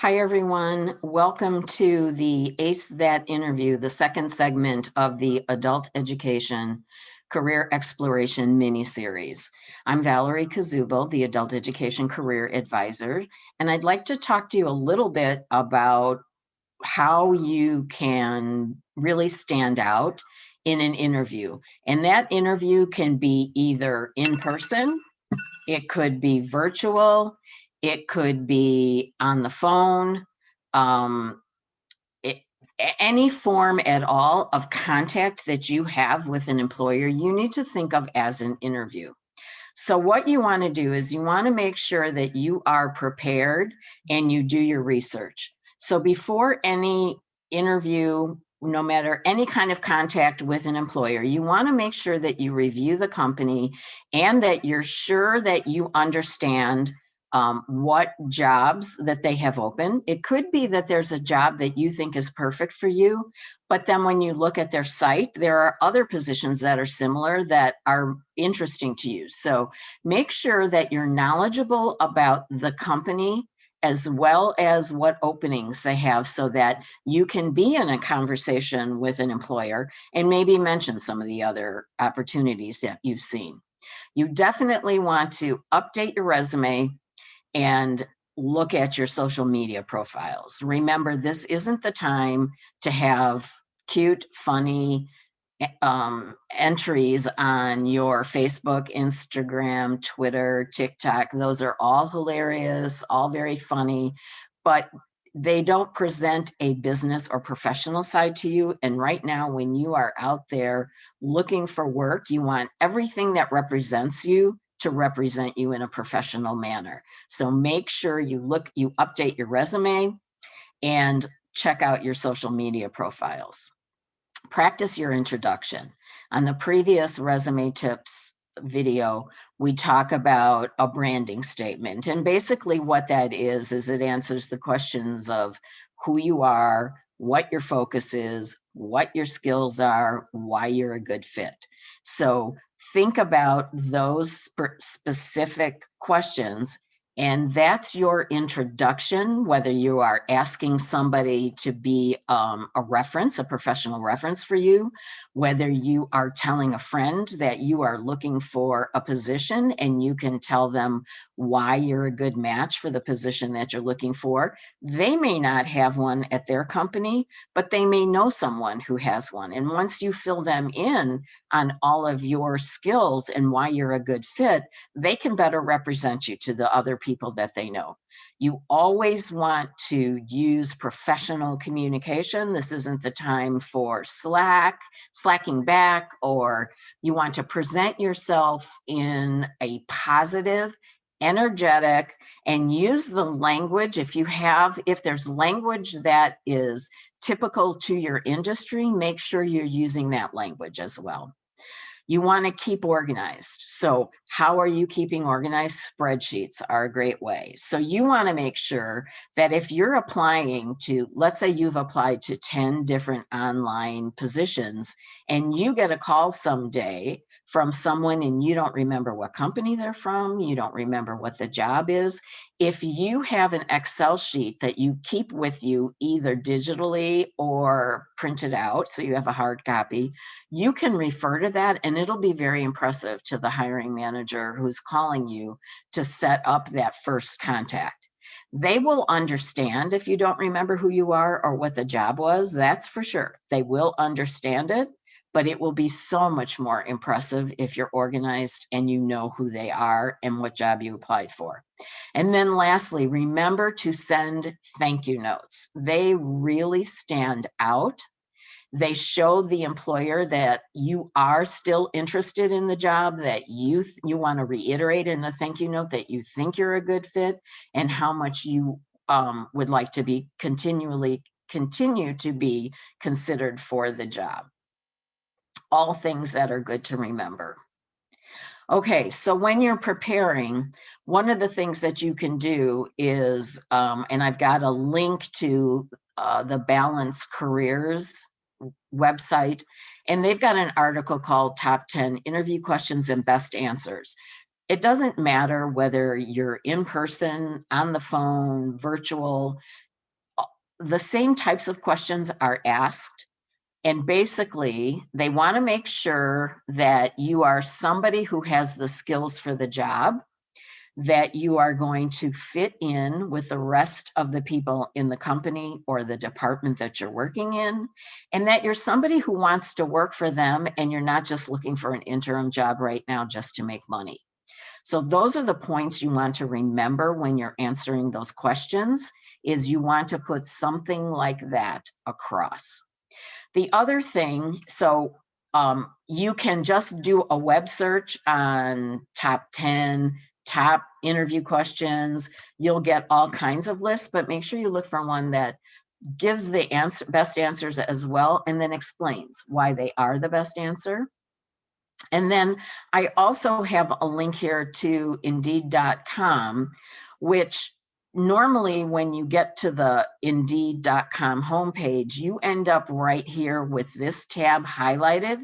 Hi, everyone. Welcome to the Ace That interview, the second segment of the Adult Education Career Exploration mini-series. I'm Valerie Kazubel, the Adult Education Career Advisor, and I'd like to talk to you a little bit about how you can really stand out in an interview. And that interview can be either in person, it could be virtual, it could be on the phone, um, it, any form at all of contact that you have with an employer, you need to think of as an interview. So what you want to do is you want to make sure that you are prepared and you do your research. So before any interview, no matter any kind of contact with an employer, you want to make sure that you review the company and that you're sure that you understand what jobs that they have open. It could be that there's a job that you think is perfect for you, but then when you look at their site, there are other positions that are similar that are interesting to you. So make sure that you're knowledgeable about the company as well as what openings they have so that you can be in a conversation with an employer and maybe mention some of the other opportunities that you've seen. You definitely want to update your resume and look at your social media profiles. Remember, this isn't the time to have cute, funny entries on your Facebook, Instagram, Twitter, TikTok. Those are all hilarious, all very funny, but they don't present a business or professional side to you. And right now, when you are out there looking for work, you want everything that represents you to represent you in a professional manner. So make sure you update your resume and check out your social media profiles. Practice your introduction. On the previous resume tips video, we talk about a branding statement. And basically what that is it answers the questions of who you are, what your focus is, what your skills are, why you're a good fit. So think about those specific questions, and that's your introduction, whether you are asking somebody to be a reference, a professional reference for you, whether you are telling a friend that you are looking for a position and you can tell them why you're a good match for the position that you're looking for. They may not have one at their company, but they may know someone who has one. And once you fill them in on all of your skills and why you're a good fit, they can better represent you to the other people that they know. You always want to use professional communication. This isn't the time for slacking back, or you want to present yourself in a positive, energetic, and use the language. If there's language that is typical to your industry, make sure you're using that language as well. You want to keep organized. So how are you keeping organized? Spreadsheets are a great way. So you want to make sure that if you're applying to, let's say you've applied to 10 different online positions and you get a call someday from someone and you don't remember what company they're from, you don't remember what the job is. If you have an Excel sheet that you keep with you either digitally or printed out, so you have a hard copy, you can refer to that and it'll be very impressive to the hiring manager who's calling you to set up that first contact. They will understand if you don't remember who you are or what the job was, that's for sure. They will understand it, but it will be so much more impressive if you're organized and you know who they are and what job you applied for. And then lastly, remember to send thank you notes. They really stand out. They show the employer that you are still interested in the job, that you want to reiterate in the thank you note that you think you're a good fit, and how much you would like to be continue to be considered for the job. All things that are good to remember. Okay, so when you're preparing, one of the things that you can do is, and I've got a link to the Balance Careers website, and they've got an article called Top 10 Interview Questions and Best Answers. It doesn't matter whether you're in person, on the phone, virtual. the same types of questions are asked. And basically, they want to make sure that you are somebody who has the skills for the job, that you are going to fit in with the rest of the people in the company or the department that you're working in, and that you're somebody who wants to work for them and you're not just looking for an interim job right now just to make money. So those are the points you want to remember when you're answering those questions, is you want to put something like that across. The other thing, so you can just do a web search on top 10, top interview questions. You'll get all kinds of lists, but make sure you look for one that gives the best answers as well, and then explains why they are the best answer. And then I also have a link here to Indeed.com, which normally when you get to the Indeed.com homepage, you end up right here with this tab highlighted,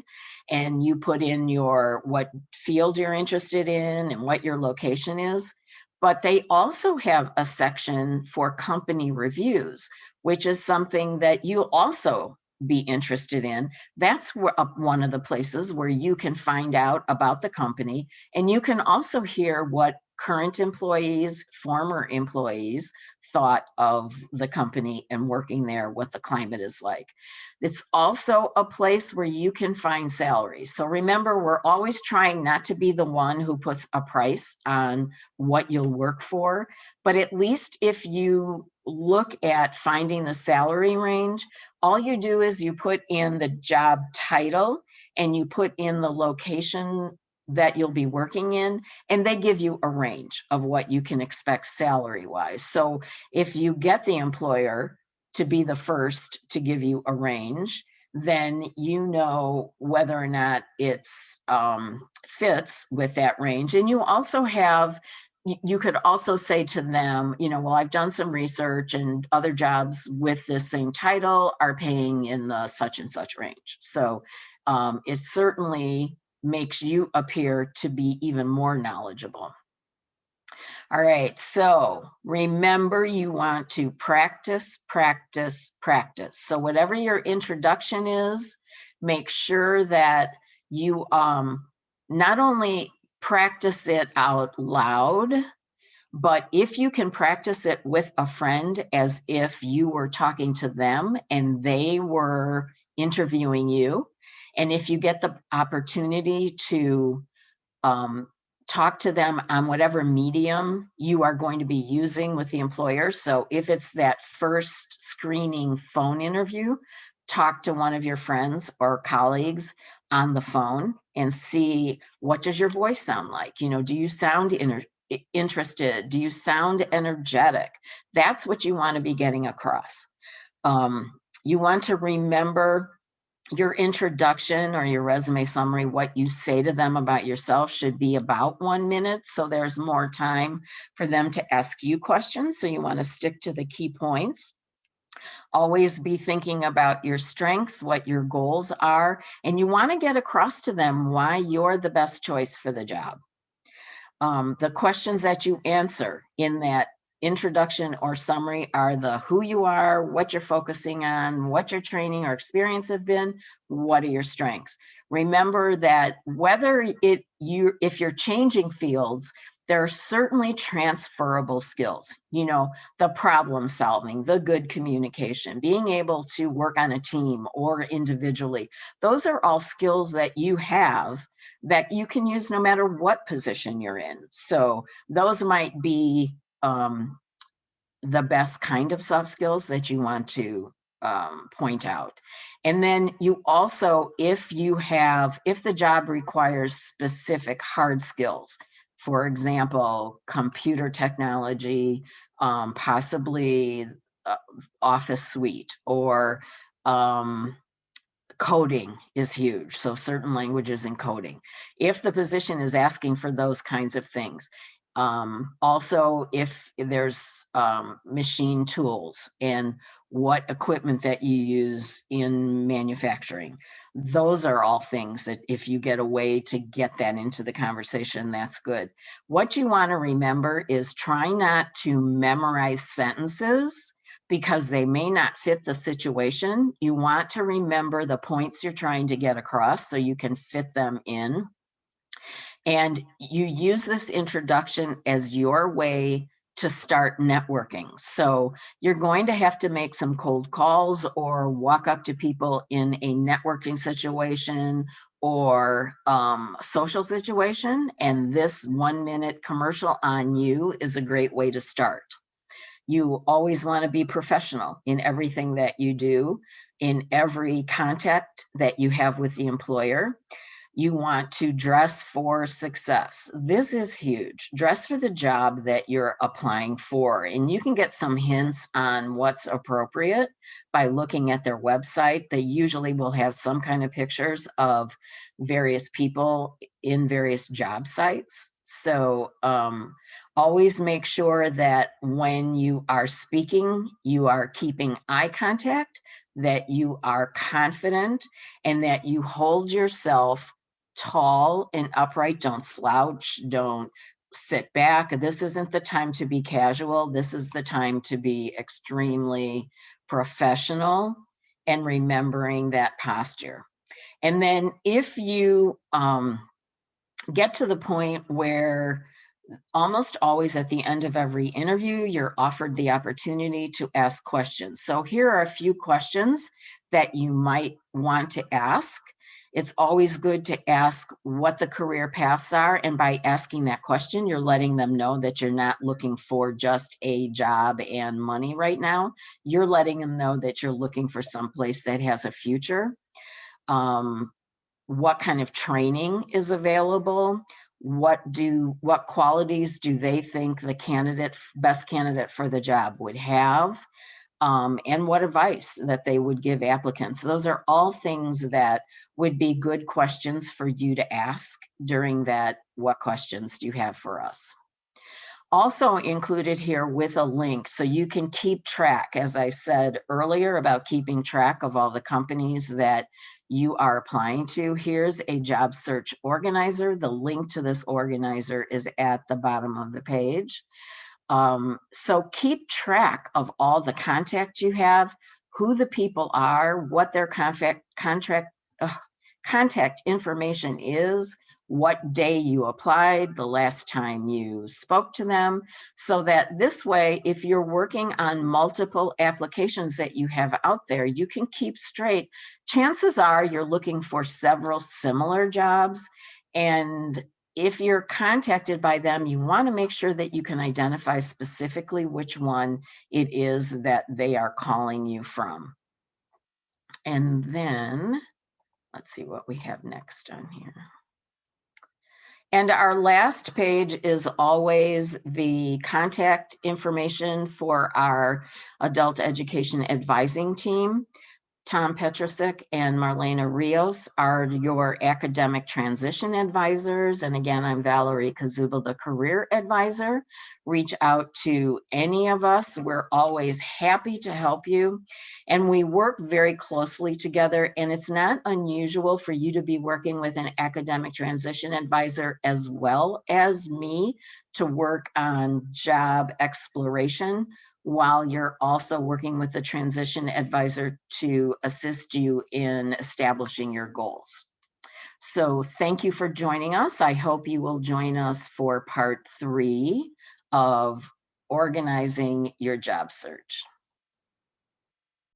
and you put in what field you're interested in and what your location is. But they also have a section for company reviews, which is something that you'll also be interested in. That's one of the places where you can find out about the company, and you can also hear what current employees, former employees thought of the company and working there, what the climate is like. It's also a place where you can find salaries. So remember, we're always trying not to be the one who puts a price on what you'll work for, but at least if you look at finding the salary range, all you do is you put in the job title and you put in the location that you'll be working in, and they give you a range of what you can expect salary wise. So if you get the employer to be the first to give you a range, then you know whether or not it's fits with that range. And you also have, you could also say to them, well, I've done some research and other jobs with this same title are paying in the such and such range. So it certainly makes you appear to be even more knowledgeable. All right, so remember, you want to practice, practice, practice. So whatever your introduction is, make sure that you not only practice it out loud, but if you can practice it with a friend as if you were talking to them and they were interviewing you, and if you get the opportunity to talk to them on whatever medium you are going to be using with the employer. So if it's that first screening phone interview, talk to one of your friends or colleagues on the phone and see, what does your voice sound like? Do you sound interested? Do you sound energetic? That's what you want to be getting across. You want to remember your introduction or your resume summary, what you say to them about yourself should be about 1 minute. So there's more time for them to ask you questions. So you want to stick to the key points. Always be thinking about your strengths, what your goals are, and you want to get across to them why you're the best choice for the job. The questions that you answer in that introduction or summary are the who you are, what you're focusing on, what your training or experience have been, what are your strengths. Remember that if you're changing fields, there are certainly transferable skills, the problem solving, the good communication, being able to work on a team or individually. Those are all skills that you have that you can use no matter what position you're in. So those might be the best kind of soft skills that you want to point out. And then you also, if the job requires specific hard skills, for example, computer technology, possibly Office Suite, or coding is huge. So certain languages in coding, if the position is asking for those kinds of things. Also, if there's machine tools and what equipment that you use in manufacturing, those are all things that if you get a way to get that into the conversation, that's good. What you want to remember is try not to memorize sentences, because they may not fit the situation. You want to remember the points you're trying to get across so you can fit them in. And you use this introduction as your way to start networking. So you're going to have to make some cold calls or walk up to people in a networking situation or social situation. And this 1 minute commercial on you is a great way to start. You always want to be professional in everything that you do, in every contact that you have with the employer. You want to dress for success. This is huge. Dress for the job that you're applying for. And you can get some hints on what's appropriate by looking at their website. They usually will have some kind of pictures of various people in various job sites. So, always make sure that when you are speaking, you are keeping eye contact, that you are confident, and that you hold yourself tall and upright. Don't slouch, don't sit back. This isn't the time to be casual. This is the time to be extremely professional and remembering that posture. And then if you get to the point where almost always at the end of every interview, you're offered the opportunity to ask questions. So here are a few questions that you might want to ask. It's always good to ask what the career paths are. And by asking that question, you're letting them know that you're not looking for just a job and money right now. You're letting them know that you're looking for someplace that has a future. What kind of training is available? What qualities do they think the best candidate for the job would have? And what advice that they would give applicants. Those are all things that would be good questions for you to ask during that. What questions do you have for us? Also included here with a link so you can keep track, as I said earlier, about keeping track of all the companies that you are applying to. Here's a job search organizer. The link to this organizer is at the bottom of the page. So keep track of all the contact you have, who the people are, what their contact information is, what day you applied, the last time you spoke to them, so that this way, if you're working on multiple applications that you have out there, you can keep straight. Chances are you're looking for several similar jobs, and if you're contacted by them, you want to make sure that you can identify specifically which one it is that they are calling you from. And then let's see what we have next on here. And our last page is always the contact information for our adult education advising team. Tom Petrusik and Marlena Rios are your academic transition advisors. And again, I'm Valerie Kazubel, the career advisor. Reach out to any of us. We're always happy to help you. And we work very closely together. And it's not unusual for you to be working with an academic transition advisor as well as me to work on job exploration, while you're also working with a transition advisor to assist you in establishing your goals. So thank you for joining us. I hope you will join us for part 3 of organizing your job search.